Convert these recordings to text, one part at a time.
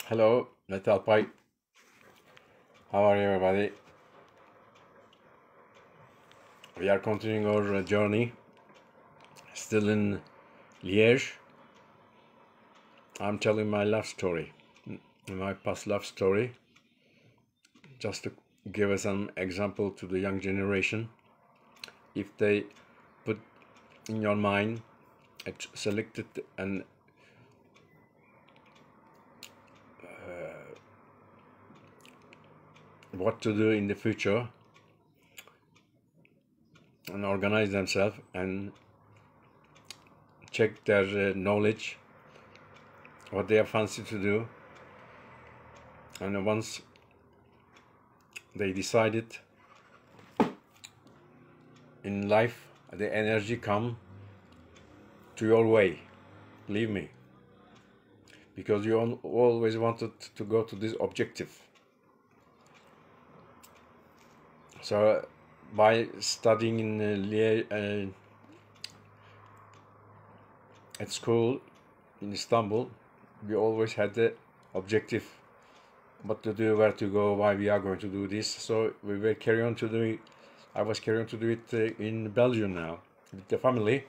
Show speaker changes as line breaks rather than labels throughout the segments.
Hello, that's Alpay. How are you, everybody? We are continuing our journey, still in Liège. I'm telling my love story, my past love story, just to give us an example to the young generation. If they put in your mind, selected and what to do in the future, and organize themselves and check their knowledge, what they are fancy to do, and once they decided in life, the energy come to your way, believe me, because you always wanted to go to this objective. So by studying in at school in Istanbul, we always had the objective, what to do, where to go, why we are going to do this. So we were carry on to do it. I was carrying on to do it in Belgium now with the family.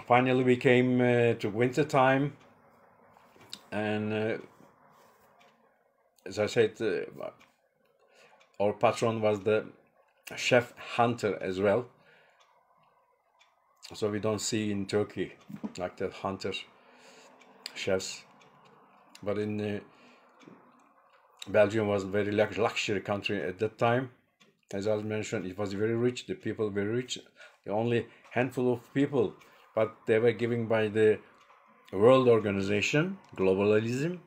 Finally, we came to winter time, and as I said, our patron was the chef hunter as well. So we don't see in Turkey like that hunter chefs, but in Belgium was a very luxury country at that time. As I mentioned, it was very rich. The people were rich. The only handful of people, but they were given by the World Organization, globalism,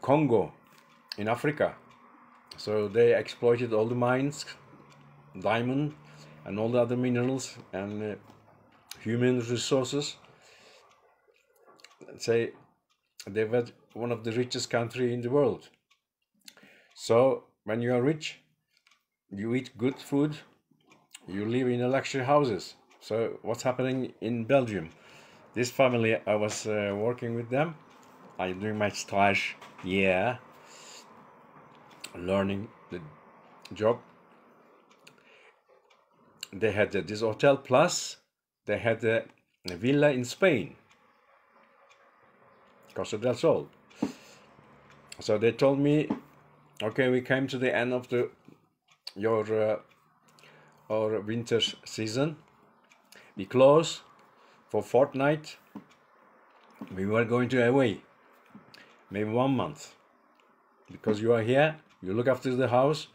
Congo in Africa. So they exploited all the mines, diamond, and all the other minerals and human resources. Say they were one of the richest country in the world. So when you are rich, you eat good food, you live in luxury houses. So what's happening in Belgium? This family, I was working with them. I'm doing my stage, learning the job. They had this hotel, plus they had a villa in Spain, Costa del Sol. So they told me, okay, we came to the end of our winter season. We close for fortnight. We were going to away, maybe 1 month, because you are here. You look after the house,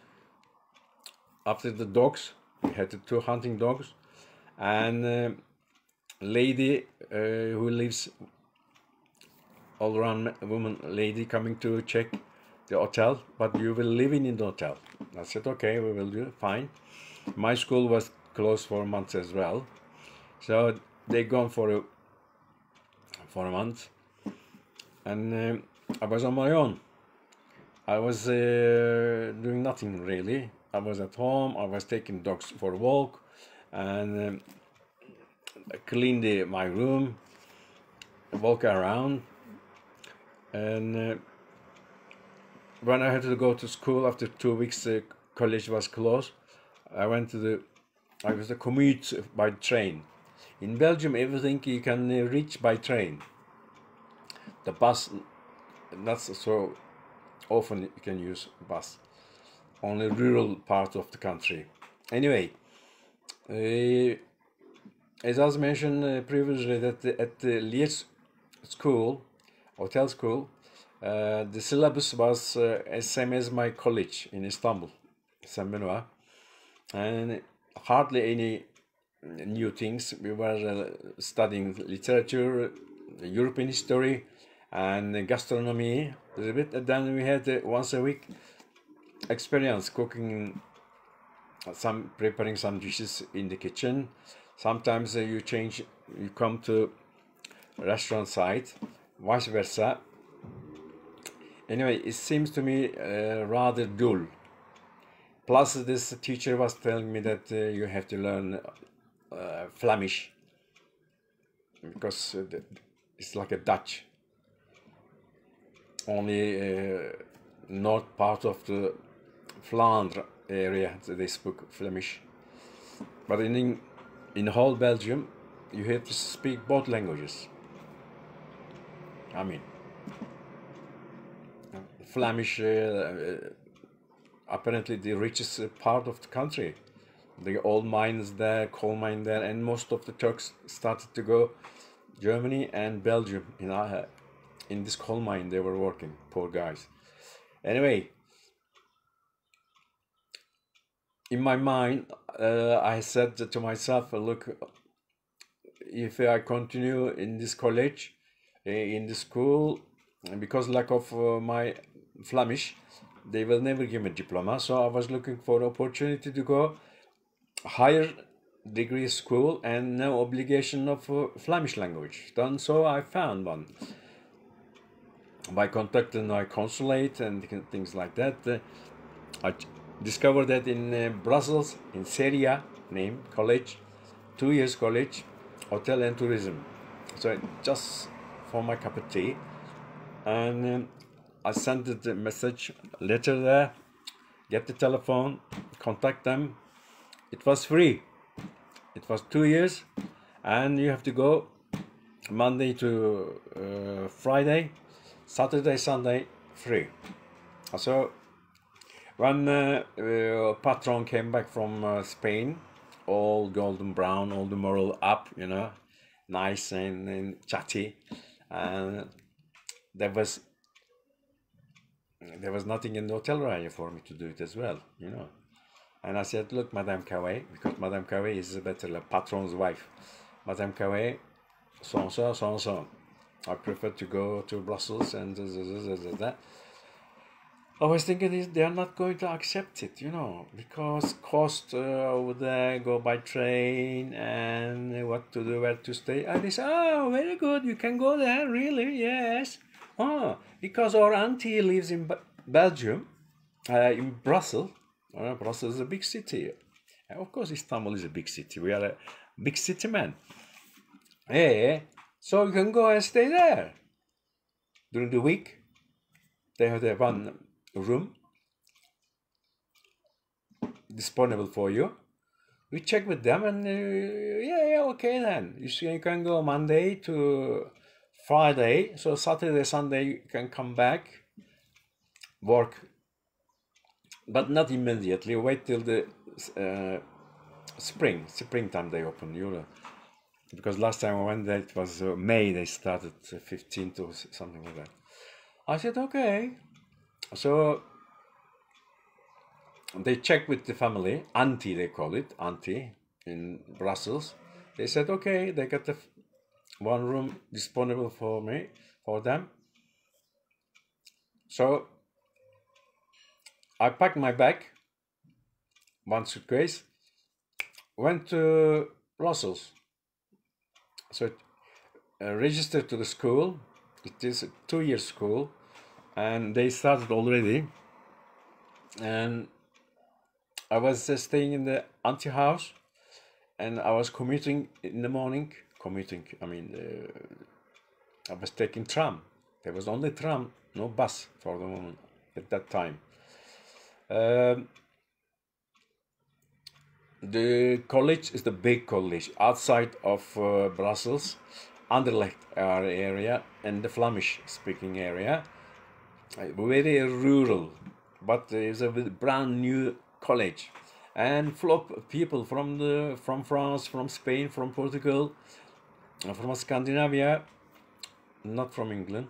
after the dogs. We had the 2 hunting dogs, and lady who lives all around, woman lady coming to check the hotel, but you will live in the hotel. I said, okay, we will do fine. My school was closed for months as well, so they gone for a month, and I was on my own. I was doing nothing really. I was at home. I was taking dogs for a walk, and cleaned my room, walk around, and when I had to go to school after 2 weeks, college was closed. I was a commute by train. In Belgium, everything you can reach by train. The bus, not so often you can use bus. Only rural part of the country. Anyway, as I was mentioned previously, that at the Liège school, hotel school, the syllabus was same as my college in Istanbul, Saint Benoît, and hardly any new things. We were studying literature, European history, and gastronomy a little bit. And then we had once a week experience cooking, preparing some dishes in the kitchen. Sometimes you come to restaurant side, vice versa. Anyway, it seems to me rather dull. Plus, this teacher was telling me that you have to learn Flemish, because it's like a Dutch. only north part of the Flanders area they speak Flemish. But in whole Belgium, you have to speak both languages. I mean, Flemish, apparently the richest part of the country. The old mines there, coal mine there, and most of the Turks started to go Germany and Belgium. In this coal mine they were working, poor guys. Anyway, in my mind, I said to myself, look, if I continue in this college, in the school, because lack of my Flemish, they will never give me a diploma. So I was looking for opportunity to go higher degree school and no obligation of Flemish language. Then so I found one by contacting my consulate and things like that. I discovered that in Brussels, in Seria name college, 2 years college, hotel and tourism. So just for my cup of tea, and I sent the message letter there, get the telephone, contact them. It was free. It was 2 years, and you have to go Monday to Friday, Saturday, Sunday, free. So when patron came back from Spain, all golden brown, all the moral up, you know, nice and chatty, and there was nothing in the hotel area for me to do it as well, you know. And I said, look, Madame Caway, because Madame Caway is better like patron's wife. Madame Caway, so. I prefer to go to Brussels and that. I was thinking they are not going to accept it, you know, because cost over there, go by train and what to do, where to stay. And they say, oh, very good, you can go there, really, yes. Oh, because our auntie lives in Belgium, in Brussels. Brussels is a big city. Of course, Istanbul is a big city. We are a big city man. Yeah, so you can go and stay there. During the week, they have their one room disponible for you. We check with them and yeah, okay then. You can go Monday to Friday. So Saturday, Sunday, you can come back, work. But not immediately. Wait till the springtime they open. You know, because last time I went there, it was May. They started 15th or something like that. I said okay. So they checked with the family, auntie they call it, auntie in Brussels. They said okay. They got the one room disponible for them. So I packed my bag, one suitcase, went to Brussels. So registered to the school. It is a 2-year school, and they started already. And I was staying in the auntie house, and I was commuting in the morning. I mean, I was taking tram. There was only tram, no bus for the moment at that time. The college is the big college outside of Brussels, Anderlecht area and the Flemish speaking area. Very rural, but it's a brand new college, and full of people from France, from Spain, from Portugal, from Scandinavia, not from England.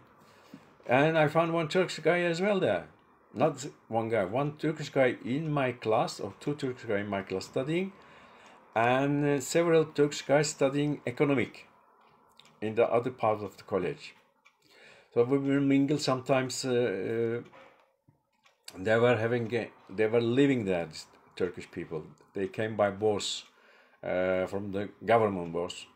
And I found one Turkish guy as well there. Not one guy, one Turkish guy in my class, or 2 Turkish guys in my class studying, and several Turkish guys studying economic in the other part of the college. So we will mingle sometimes. They were living there, these Turkish people. They came by bourse from the government bourse.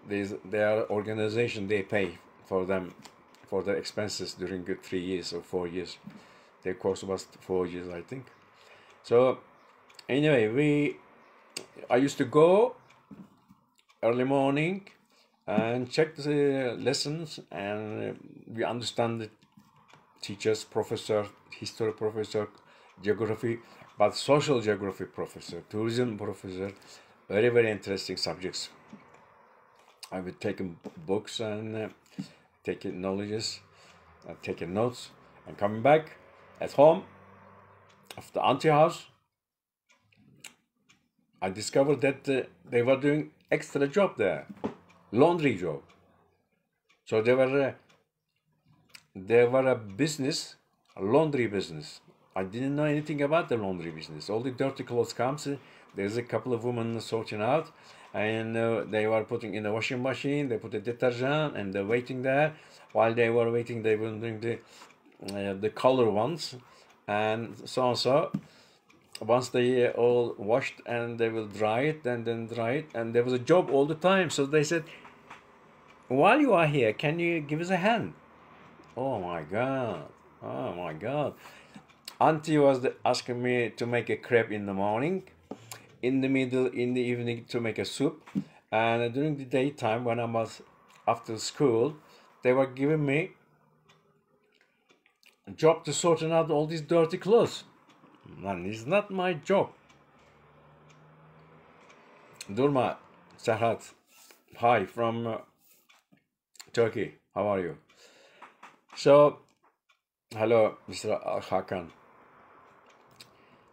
Their organization, they pay for them for their expenses during 3 years or 4 years. Their course was 4 years, I think. So anyway, I used to go early morning, and check the lessons, and we understand the teachers, professor, history professor, geography, but social geography professor, tourism professor, very, very interesting subjects. I would take books and taking knowledges, taking notes, and coming back at home of the auntie house, I discovered that they were doing extra job there, laundry job. So they were a business, a laundry business. I didn't know anything about the laundry business. All the dirty clothes comes, there's a couple of women sorting out, and they were putting in the washing machine. They put the detergent, and they're waiting there. While they were waiting, they were doing the color ones, and so on. So once they all washed, and they will dry it, and then dry it, and there was a job all the time. So they said, while you are here, can you give us a hand? Oh my God. Oh my God. Auntie was asking me to make a crepe in the morning, in the evening to make a soup, and during the daytime when I was after school, they were giving me a job to sort out all these dirty clothes. Man, it's not my job. Durma, Serhat, hi from Turkey. How are you? So, hello, Mr. Hakan.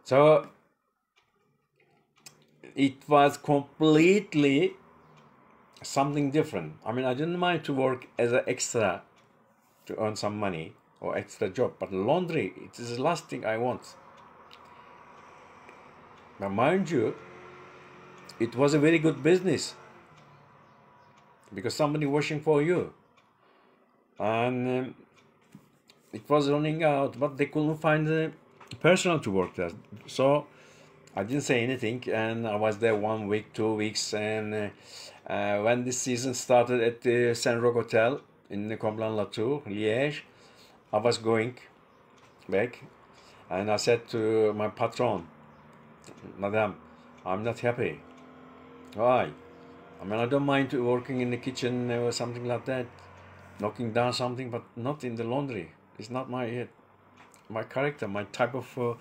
So, it was completely something different. I mean, I didn't mind to work as an extra to earn some money or extra job, but laundry, it is the last thing I want. Now, mind you, it was a very good business because somebody washing for you, and it was running out, but they couldn't find the personnel to work there. So I didn't say anything, and I was there 1 week, 2 weeks, and when this season started at the Saint Roch Hotel in the Comblanc-la-Tour, Liège, I was going back, and I said to my patron, Madam, I'm not happy. Why? I mean, I don't mind working in the kitchen or something like that, knocking down something, but not in the laundry. It's not my character, my type of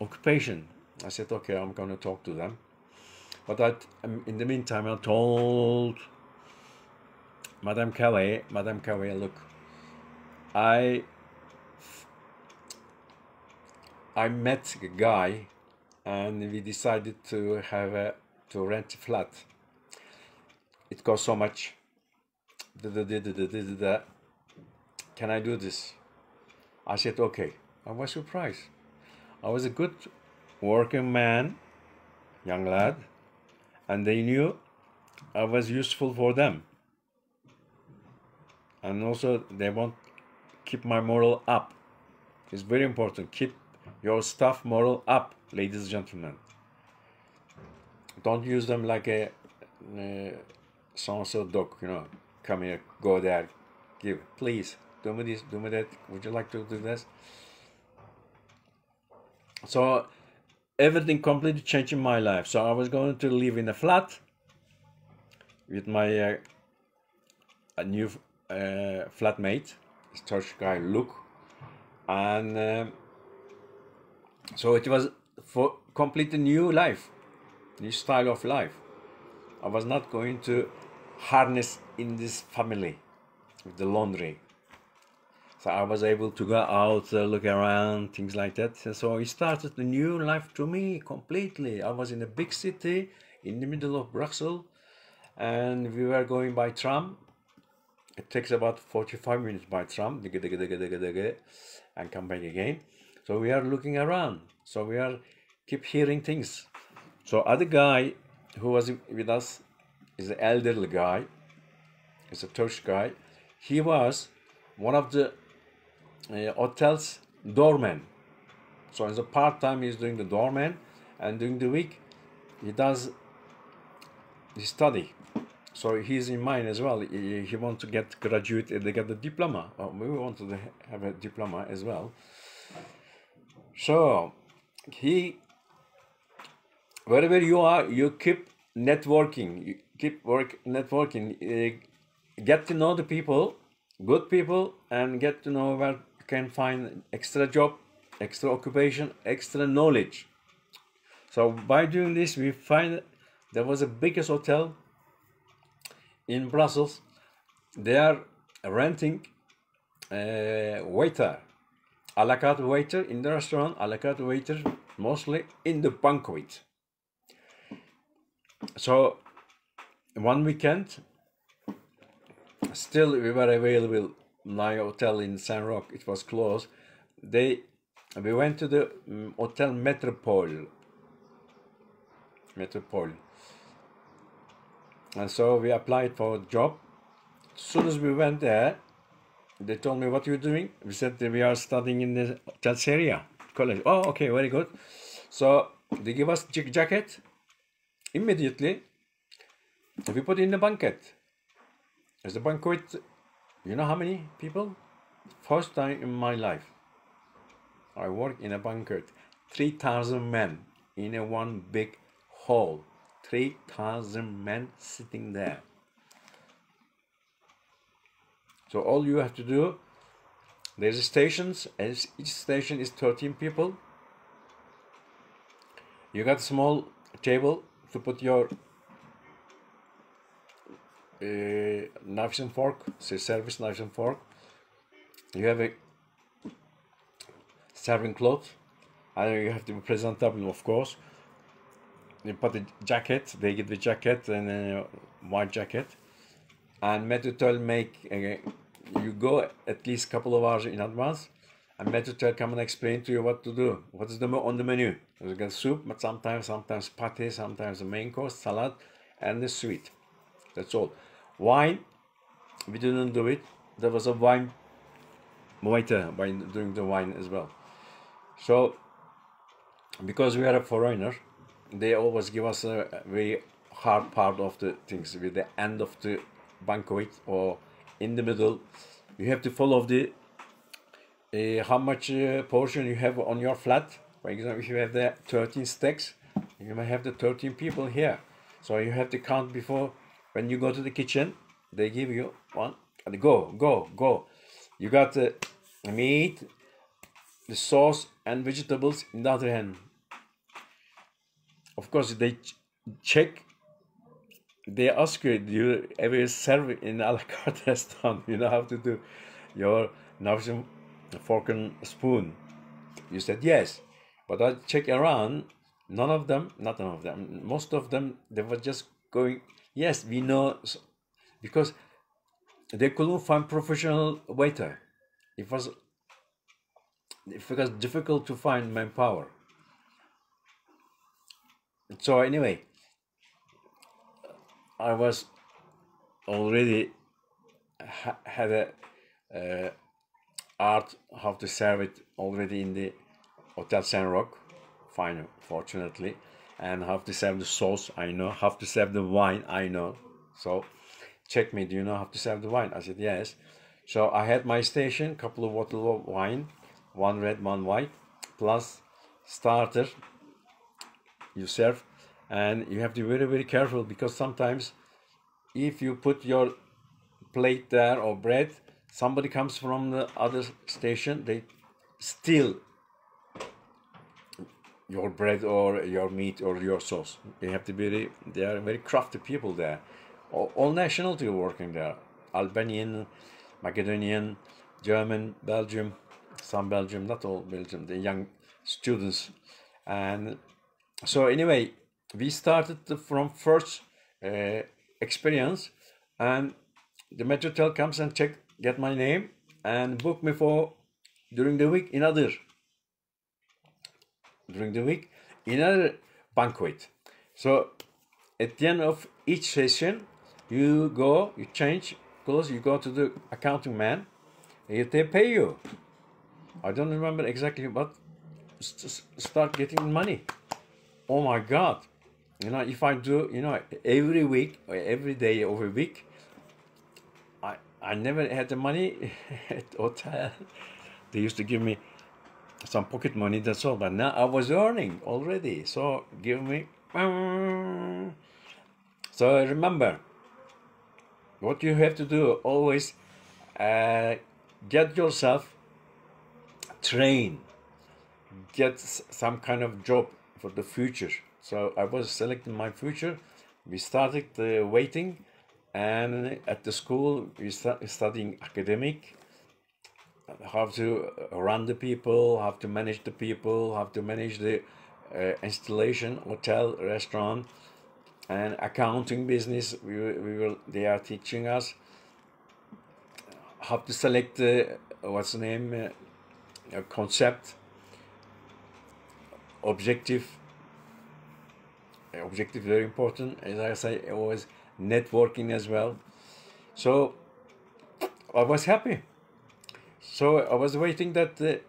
occupation. I said, okay, I'm going to talk to them. But in the meantime, I told Madame Cavalier, look, I met a guy, and we decided to rent a flat. It costs so much. Can I do this? I said, okay. I was surprised. I was a good working man, young lad, and they knew I was useful for them. And also they want to keep my moral up. It's very important. Keep your staff moral up, ladies and gentlemen. Don't use them like a so-and-so dog, come here, go there, give, please, do me this, do me that, would you like to do this? So everything completely changed in my life. So I was going to live in a flat with my a new flatmate, this Turkish guy, Luke, and so it was for completely new life, new style of life. I was not going to harness in this family with the laundry. So I was able to go out, look around, things like that. And so it started a new life to me completely. I was in a big city in the middle of Brussels, and we were going by tram. It takes about 45 minutes by tram, and come back again. So we are looking around. So we are keep hearing things. So other guy who was with us is an elderly guy. He's a Turkish guy. He was one of the hotel's doorman. So as a part-time, he's doing the doorman, and during the week, he does his study. So he's in mine as well. He wants to get graduate, they get the diploma. We wanted to have a diploma as well. So wherever you are, you keep networking. You keep networking. get to know the people, good people, and get to know where you can find extra job, extra occupation, extra knowledge. So by doing this, we find there was a biggest hotel in Brussels. They are renting a waiter, a la carte waiter in the restaurant, a la carte waiter mostly in the banquet. So one weekend, still we were available. My hotel in Saint Roch, it was closed. We went to the Hotel Metropole, and so we applied for a job. As soon as we went there, they told me, what are you doing? We said that we are studying in the Sensei college. Oh, okay, very good. So they give us jacket. Immediately, we put in the banquet. As the banquet, you know how many people? First time in my life, I worked in a banquet. 3,000 men in a one big hall. 3,000 men sitting there. So all you have to do, there's stations, as each station is 13 people. You got a small table to put your knives and fork, say service knives and fork. You have a serving cloth, and you have to be presentable, of course. You put the jacket, they give the jacket and a white jacket. And maitre make, you go at least a couple of hours in advance, and maitre come and explain to you what to do. What is on the menu? You get soup, but sometimes pate, sometimes the main course, salad, and the sweet. That's all. Wine, we didn't do it. There was a wine waiter doing the wine as well. So, because we are a foreigner, they always give us a very hard part of the things. With the end of the banquet or in the middle, you have to follow the how much portion you have on your flat. For example, if you have the 13 steaks, you may have the 13 people here. So you have to count before, when you go to the kitchen, they give you one, and go. You got the meat, the sauce, and vegetables in the other hand. Of course, they check. They ask you, do you ever serve in a la carte restaurant? You know how to do your knives and fork and spoon. You said yes, but I check around. Not none of them. Most of them, they were just going, yes, we know, because they couldn't find professional waiter. It was difficult to find manpower. So anyway, I was already had a art how to serve it already in the Hotel Saint Roch, fine, fortunately, and how to serve the sauce, I know. How to serve the wine, I know. So check me, do you know how to serve the wine? I said yes. So I had my station, couple of bottles of wine, one red, one white, plus starter you serve. And you have to be very, very careful, because sometimes if you put your plate there or bread, somebody comes from the other station, they steal your bread or your meat or your sauce. They have to be they are very crafty people there. All nationality working there. Albanian, Macedonian, German, Belgium, some Belgium, not all Belgium, the young students. And so anyway, we started from first experience, and the metro comes and get my name and book me for during the week in another banquet. So at the end of each session, you change clothes, you go to the accounting man, and they pay you. I don't remember exactly, but start getting money. Oh my God. You know, if I do, every week or every day of a week, I never had the money at hotel. They used to give me some pocket money, that's all. But now I was earning already, so give me. So remember, what you have to do always, get yourself trained, get some kind of job for the future. So I was selecting my future. We started waiting, and at the school we studying academic, how to run the people, how to manage the people, how to manage the installation, hotel, restaurant, and accounting business. They are teaching us how to select what's the name, concept, objective very important, as I say, always networking as well. So I was happy. So I was waiting that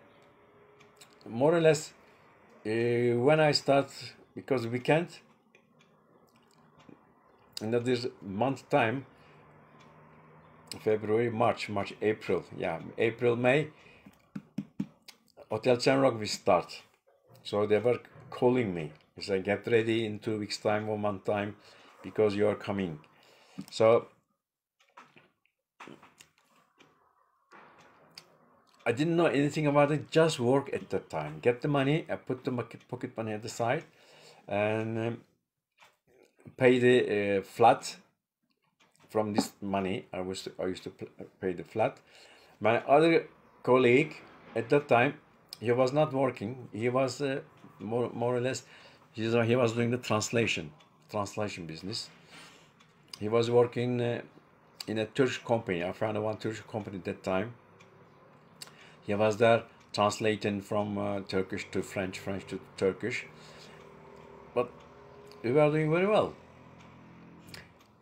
more or less when I start, because we can't, another month time, February, March, April, yeah, April, May, Hotel Rock will start. So they were calling me. They said, get ready in 2 weeks time, 1 month time, because you are coming. So I didn't know anything about it, just work at that time. Get the money, I put the pocket money at the side, and pay the flat from this money. I used to pay the flat. My other colleague at that time, he was not working. He was more or less, he was doing the translation business. He was working in a Turkish company. I found one Turkish company at that time. He was there translating from Turkish to French, French to Turkish. But we were doing very well.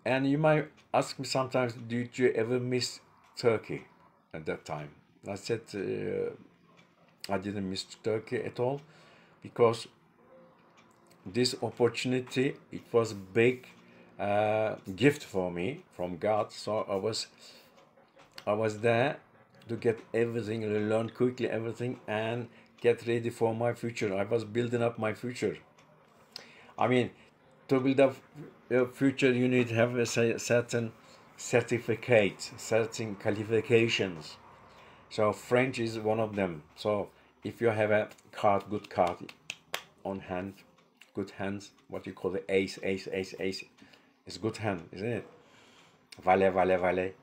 And you might ask me sometimes, did you ever miss Turkey at that time? I said I didn't miss Turkey at all, because this opportunity, it was a big gift for me from God. So I was there to get everything, learn quickly everything, and get ready for my future. I was building up my future. I mean, to build up your future, you need to have a certain certificate, certain qualifications. So French is one of them. So if you have a card, good card on hand, good hands, what you call the ace, it's good hand, isn't it? Valet.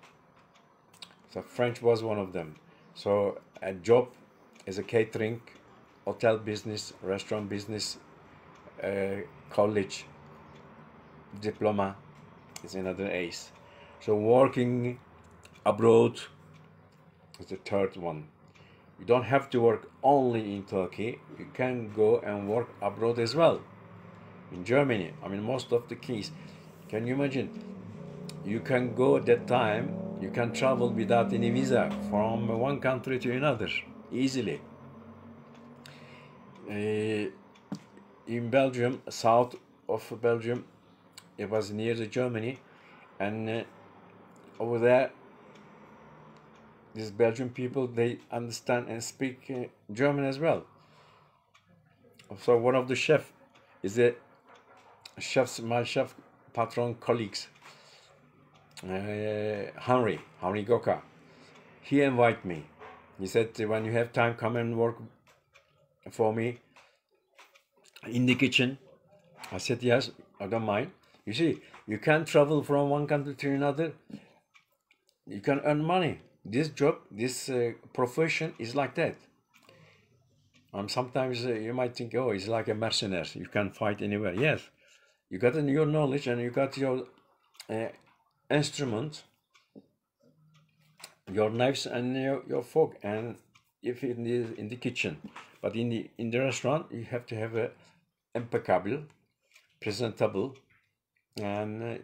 So French was one of them. So a job as a catering, hotel business, restaurant business, college diploma is another ace. So working abroad is the third one. You don't have to work only in Turkey. You can go and work abroad as well. In Germany, I mean, most of the keys. Can you imagine? You can go at that time, you can travel without any visa from one country to another, easily. In Belgium, south of Belgium, it was near the Germany, and over there, these Belgian people, they understand and speak German as well. So one of the chef is my chef patron colleagues, Henry Goka. He invited me. He said, when you have time, come and work for me in the kitchen. I said, yes, I don't mind. You see, you can travel from one country to another. You can earn money. This job, this profession is like that. Sometimes you might think, oh, it's like a mercenary. You can fight anywhere. Yes, you got your knowledge and you got your instrument, your knives and your fork, and if in the kitchen, but in the restaurant, you have to have a impeccable, presentable, and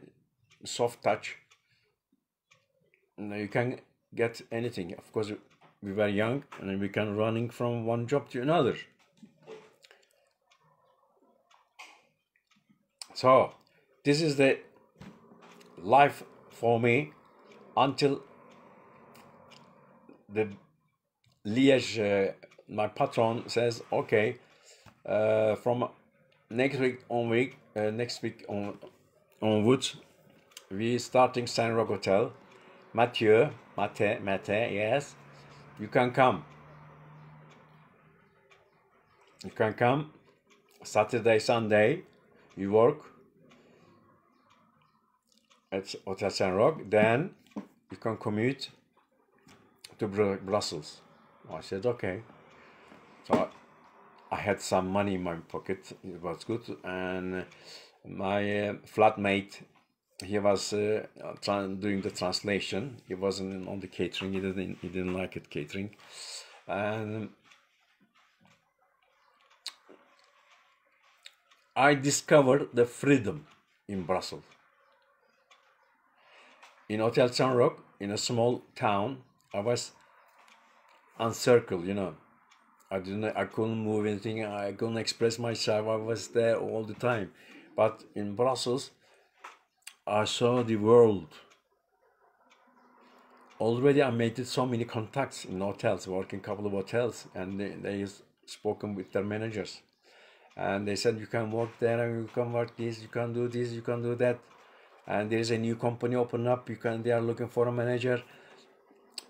soft touch. You can get anything. Of course, we were young and we can running from one job to another. So this is the life for me until the Liège, my patron says, okay, from next week onwards, we starting Saint-Roch Hotel. Mete, yes, you can come. You can come Saturday, Sunday, you work at Hotel Saint-Roch, then you can commute to Brussels. I said, okay. So I had some money in my pocket, it was good, and my flatmate, he was doing the translation. He wasn't on the catering. He didn't like it, catering, and I discovered the freedom in Brussels. In Hotel Saint-Roch, in a small town, I was encircled, you know. I couldn't move anything. I couldn't express myself. I was there all the time. But in Brussels, I saw the world. Already I made so many contacts in hotels, working a couple of hotels, and they spoken with their managers. And they said, you can work there, and you can work this, you can do this, you can do that. And there is a new company open up, they are looking for a manager.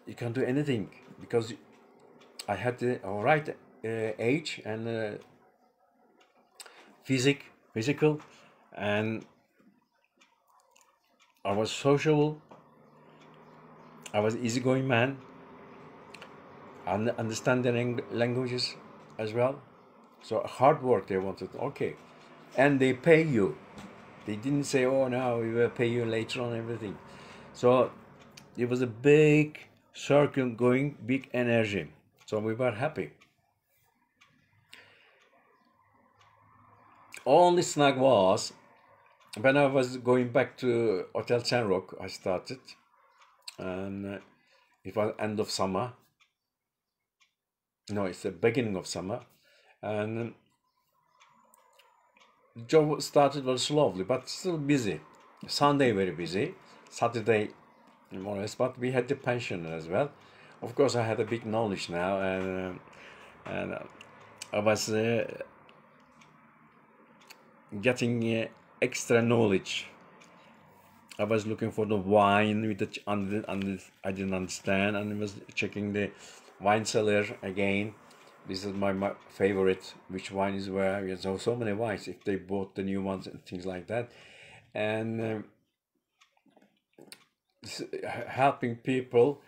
You can do anything, because I had the right age and physical, and I was sociable. I was easygoing man, and understand the languages as well. So hard work they wanted, okay, and they pay you. They didn't say, oh no, we will pay you later on everything. So it was a big circle going, big energy. So we were happy. Only snag was, when I was going back to Hotel Saint-Roch, I started, and it was end of summer. No, it's the beginning of summer, and the job started very slowly, but still busy. Sunday very busy, Saturday more or less, but we had the pension as well. Of course, I had a big knowledge now, and I was getting extra knowledge. I was looking for the wine with the I didn't understand, and I was checking the wine cellar again. This is my favorite, which wine is where. There's so many wines, if they bought the new ones and things like that. And helping people,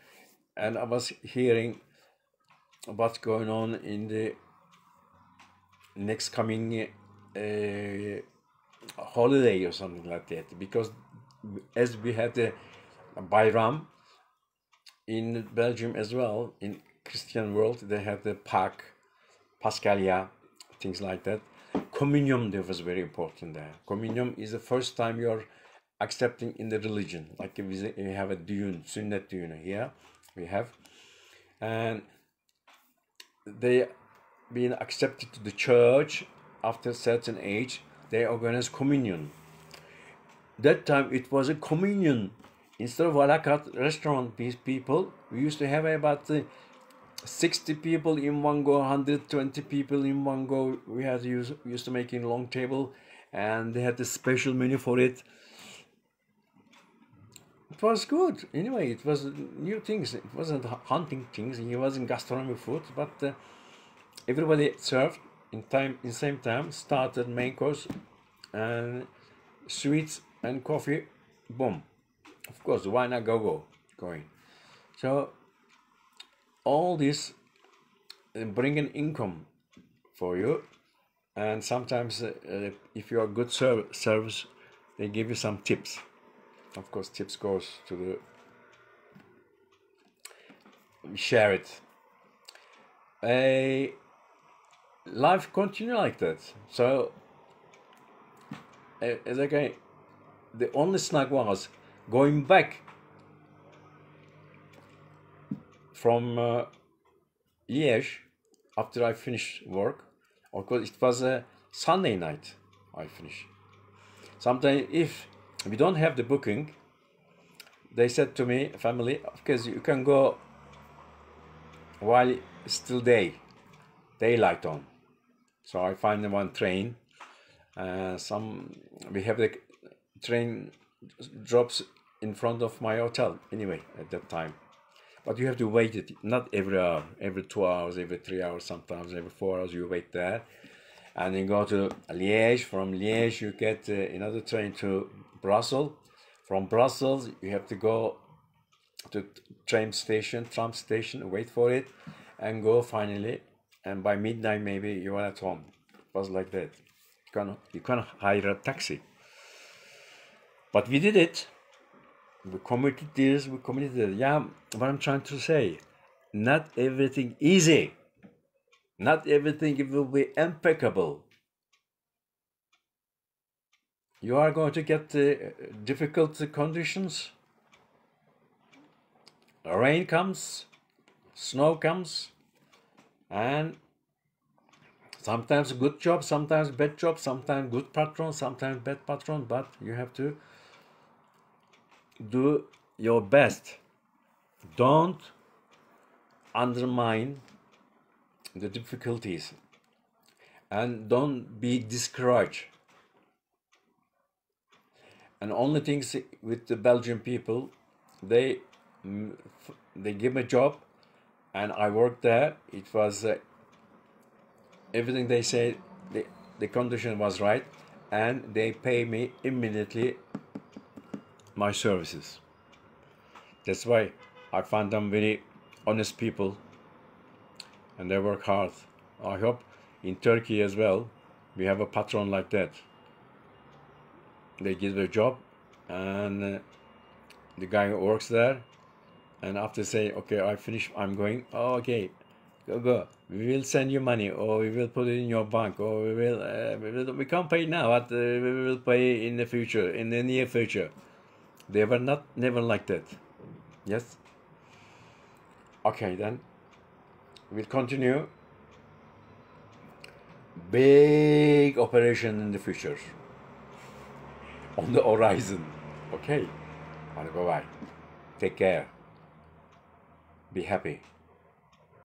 and I was hearing what's going on in the next coming holiday or something like that, because as we had the Bayram in Belgium as well, in Christian world, they have the Pâques, Pascalia, things like that. Communion, that was very important there. Communion is the first time you're accepting in the religion, like we have a düğün, sünnet düğünü here, we have, and they being accepted to the church after a certain age, they organize communion. That time it was a communion. Instead of a la carte restaurant, these people, we used to have about 60 people in one go, 120 people in one go. We used to make in long table, and they had the special menu for it. It was good. Anyway, it was new things. It wasn't hunting things. It wasn't gastronomic food, but everybody served in same time. Started main course and sweets and coffee. Boom. Of course, why not going? So all this bring an income for you, and sometimes if you are good service, they give you some tips. Of course, tips goes to the share it. Life continue like that. So as again, the only snag was going back from Liège after I finished work. Of course, it was a Sunday night I finished. Sometimes if we don't have the booking, they said to me, family, of course you can go while it's still daylight on. So I find one train. We have the train drops in front of my hotel anyway at that time. But you have to wait it, not every hour, every 2 hours, every 3 hours, sometimes every 4 hours you wait there. And you go to Liège. From Liège you get another train to Brussels. From Brussels you have to go to tram station, wait for it, and go finally. And by midnight maybe you are at home. It was like that. You can't hire a taxi. But we did it. We committed this, Yeah, what I'm trying to say, not everything easy. Not everything will be impeccable. You are going to get difficult conditions. Rain comes, snow comes, and sometimes good job, sometimes bad job, sometimes good patron, sometimes bad patron, but you have to do your best. Don't undermine the difficulties and don't be discouraged. And only things with the Belgian people, they give me a job and I worked there. It was everything they said, the condition was right, and they pay me immediately my services. That's why I find them very honest people and they work hard. I hope in Turkey as well we have a patron like that. They give a job and the guy who works there, and after say, okay, I finish, I'm going, oh, okay, go. We will send you money, or we will put it in your bank, or we can't pay now, but we will pay in the future, in the near future. They were never like that. Yes. Okay, then we'll continue. Big operation in the future, on the horizon. Okay. Bye bye. Take care. Be happy.